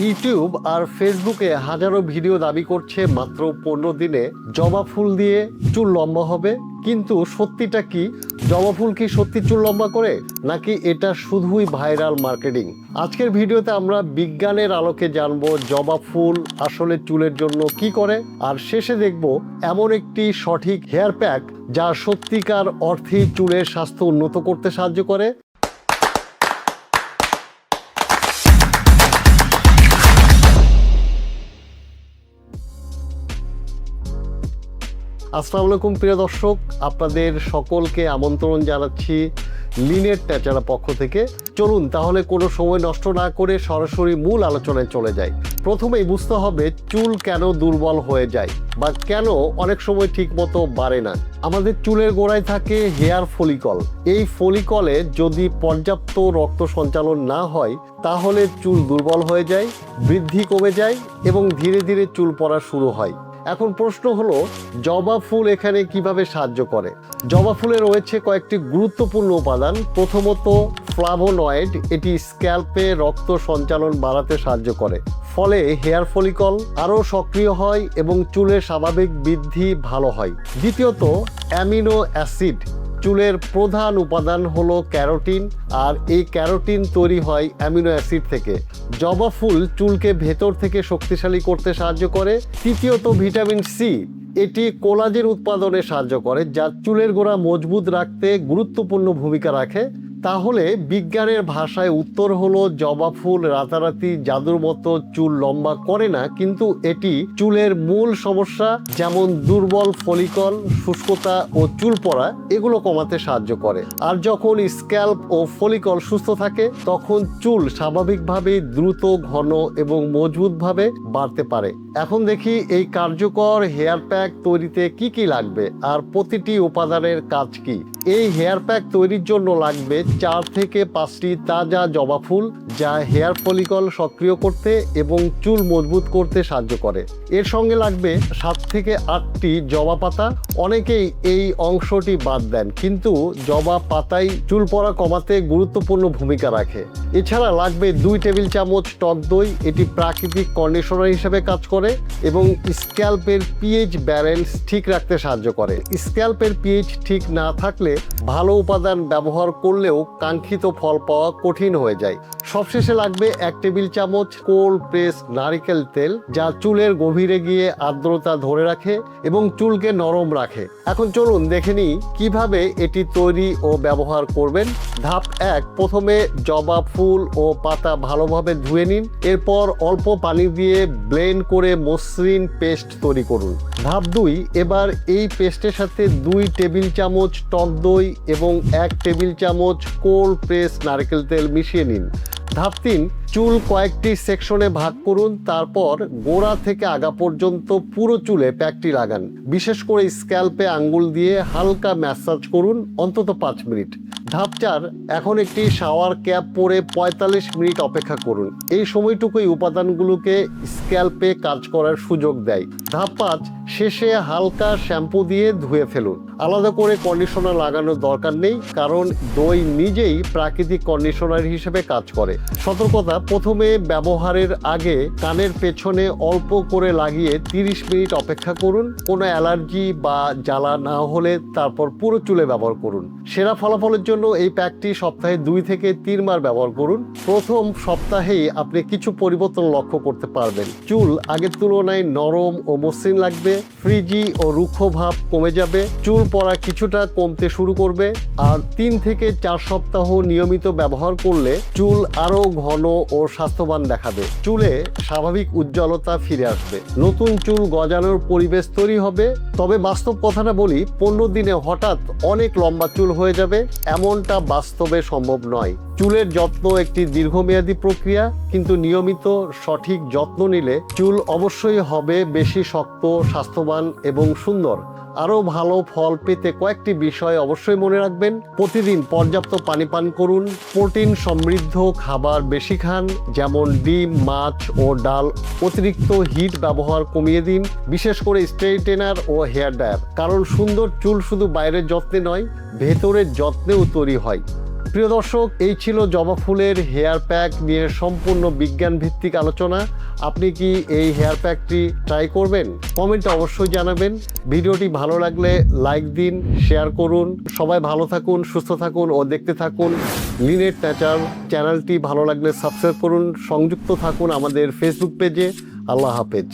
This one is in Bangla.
ইউটিউব আর ফেসবুকে হাজারো ভিডিও দাবি করছে মাত্র 15 দিনে জবা ফুল দিয়ে চুল লম্বা হবে, কিন্তু সত্যিটা কি? জবা ফুল কি সত্যি চুল লম্বা করে, নাকি এটা শুধুই ভাইরাল মার্কেটিং? আজকের ভিডিওতে আমরা বিজ্ঞানের আলোকে জানবো জবা ফুল আসলে চুলের জন্য কি করে, আর শেষে দেখব এমন একটি সঠিক হেয়ার প্যাক যা সত্যিকার অর্থেই চুলের স্বাস্থ্য উন্নত করতে সাহায্য করে। আসসালামু আলাইকুম প্রিয় দর্শক, আপনাদের সকলকে আমন্ত্রণ জানাচ্ছি লিনেট ন্যাচারার পক্ষ থেকে। চলুন তাহলে কোনো সময় নষ্ট না করে সরাসরি মূল আলোচনায় চলে যাই। প্রথমেই বুঝতে হবে চুল কেন দুর্বল হয়ে যায় বা কেন অনেক সময় ঠিক মতো বাড়ে না। আমাদের চুলের গোড়ায় থাকে হেয়ার ফলিকল। এই ফলিকলে যদি পর্যাপ্ত রক্ত সঞ্চালন না হয় তাহলে চুল দুর্বল হয়ে যায়, বৃদ্ধি কমে যায় এবং ধীরে ধীরে চুল পড়া শুরু হয়। এখন প্রশ্ন হলো, জবা ফুল এখানে কিভাবে সাহায্য করে? জবা ফুলে রয়েছে কয়েকটি গুরুত্বপূর্ণ উপাদান। প্রথমত ফ্লাভোনয়েড, এটি স্ক্যাল্পে রক্ত সঞ্চালন বাড়াতে সাহায্য করে, ফলে হেয়ার ফলিকল আরও সক্রিয় হয় এবং চুলের স্বাভাবিক বৃদ্ধি ভালো হয়। দ্বিতীয়ত অ্যামিনো অ্যাসিড, চুলের প্রধান উপাদান হলো ক্যারোটিন, আর এই ক্যারোটিন তৈরি হয় অ্যামিনো অ্যাসিড থেকে। জবা ফুল চুলকে ভেতর থেকে শক্তিশালী করতে সাহায্য করে। তৃতীয়ত ভিটামিন সি, এটি কোলাজেন উৎপাদনে সাহায্য করে, যা চুলের গোড়া মজবুত রাখতে গুরুত্বপূর্ণ ভূমিকা রাখে। তাহলে বিজ্ঞানের ভাষায় উত্তর হলো, জবা ফুল রাতারাতি জাদুর মতো চুল লম্বা করে না, কিন্তু এটি চুলের মূল সমস্যা যেমন দুর্বল ফলিকল, শুষ্কতা ও চুল পড়া এগুলো কমাতে সাহায্য করে। আর যখন স্ক্যাল্প ও ফলিকল সুস্থ থাকে তখন চুল স্বাভাবিকভাবে দ্রুত, ঘন এবং মজবুতভাবে বাড়তে পারে। এখন দেখি এই কার্যকর হেয়ার প্যাক তৈরিতে কি কি লাগবে আর প্রতিটি উপাদানের কাজ কি। এই হেয়ার প্যাক তৈরির জন্য লাগবে 4 থেকে 5টি তাজা জবা ফুল, যা হেয়ার ফলিকল সক্রিয় করতে এবং চুল মজবুত করতে সাহায্য করে। এর সঙ্গে লাগবে 7 থেকে 8টি জবা পাতা। অনেকেই এই অংশটি বাদ দেন, কিন্তু জবা পাতাই চুল পড়া কমাতে গুরুত্বপূর্ণ ভূমিকা রাখে। এছাড়া লাগবে 2 টেবিল চামচ টক দই, এটি প্রাকৃতিক কন্ডিশনার হিসেবে কাজ করে এবং স্ক্যাল্পের পিএইচ ব্যালেন্স ঠিক রাখতে সাহায্য করে। স্ক্যাল্পের পিএইচ ঠিক না থাকলে ভালো উপাদান ব্যবহার করলেও কাঙ্ক্ষিত ফল পাওয়া কঠিন হয়ে যায়। সবশেষে লাগবে 1 টেবিল চামচ কোল্ড প্রেস নারিকেল তেল, যা চুলের গভীরে গিয়ে আর্দ্রতা ধরে রাখে এবং চুলকে নরম রাখে। এখন চলুন দেখে নিই কিভাবে এটি তৈরি ও ব্যবহার করবেন। ধাপ 1, প্রথমে জবা ফুল ও পাতা ভালোভাবে ধুয়ে নিন। এরপর অল্প পানি দিয়ে ব্লেন্ড করে মসৃণ পেস্ট তৈরি করুন। ধাপ 2, এবার এই পেস্টের সাথে 2 টেবিল চামচ টক দই এবং 1 টেবিল চামচ কোল্ড প্রেস নারকেল তেল মিশিয়ে নিন। ধাপ 3, চুল কয়েকটি সেকশনে ভাগ করুন। তারপর গোড়া থেকে আগা পর্যন্ত পুরো চুলে প্যাকটি লাগান। বিশেষ করে স্ক্যাল্পে আঙ্গুল দিয়ে হালকা ম্যাসাজ করুন অন্তত 5 মিনিট। ধাপ 4, এখন একটি শাওয়ার ক্যাপ পরে 45 মিনিট অপেক্ষা করুন। এই সময়টুকুই উপাদানগুলোকে স্ক্যাল্পে কাজ করার সুযোগ দেয়। ধাপ 5, শেষে হালকা শ্যাম্পু দিয়ে ধুয়ে ফেলুন। আলাদা করে কন্ডিশনার লাগানোর দরকার নেই, কারণ দই নিজেই প্রাকৃতিক কন্ডিশনার হিসেবে কাজ করে। সতর্কতা, প্রথমে ব্যবহারের আগে কানের পেছনে অল্প করে লাগিয়ে 30 মিনিট অপেক্ষা করুন। কোনো অ্যালার্জি বা জ্বালা না হলে তারপর পুরো চুলে ব্যবহার করুন। সেরা ফলাফলের জন্য এই প্যাকটি সপ্তাহে 2 থেকে 3 বার ব্যবহার করুন। প্রথম সপ্তাহেই আপনি কিছু পরিবর্তন লক্ষ্য করতে পারবেন। চুল আগের তুলনায় নরম ও মসৃণ লাগবে, ফ্রিজি ও রুক্ষ ভাব কমে যাবে, চুল পড়া কিছুটা কমতে শুরু করবে। আর 3 থেকে 4 সপ্তাহ নিয়মিত ব্যবহার করলে চুল আরো ঘন ও স্বাস্থ্যবান দেখাবে। চুলে স্বাভাবিক উজ্জ্বলতা ফিরে আসবে, নতুন চুল গজানোর পরিবেশ তৈরি হবে। তবে বাস্তব কথাটা বলি, 15 দিনে হঠাৎ অনেক লম্বা চুল হয়ে যাবে এমনটা বাস্তবে সম্ভব নয়। চুলের যত্ন একটি দীর্ঘমেয়াদী প্রক্রিয়া, কিন্তু নিয়মিত সঠিক যত্ন নিলে চুল অবশ্যই হবে বেশি শক্ত, স্বাস্থ্যবান এবং সুন্দর। আরও ভালো ফল পেতে কয়েকটি বিষয় অবশ্যই মনে রাখবেন। প্রতিদিন পর্যাপ্ত পানি পান করুন, প্রোটিন সমৃদ্ধ খাবার বেশি খান, যেমন ডিম, মাছ ও ডাল। অতিরিক্ত হিট ব্যবহার কমিয়ে দিন, বিশেষ করে স্ট্রেইটেনার ও হেয়ার ড্রায়ার, কারণ সুন্দর চুল শুধু বাইরের যত্নে নয়, ভেতরের যত্নেও তৈরি হয়। প্রিয় দর্শক, এই ছিল জবা ফুলের হেয়ার প্যাক নিয়ে সম্পূর্ণ বিজ্ঞান ভিত্তিক আলোচনা। আপনি কি এই হেয়ার প্যাকটি ট্রাই করবেন? কমেন্টে অবশ্যই জানাবেন। ভিডিওটি ভালো লাগলে লাইক দিন, শেয়ার করুন। সবাই ভালো থাকুন, সুস্থ থাকুন ও দেখতে থাকুন লিনেট ন্যাচার। চ্যানেলটি ভালো লাগলে সাবস্ক্রাইব করুন, সংযুক্ত থাকুন আমাদের ফেসবুক পেজে। আল্লাহ হাফেজ।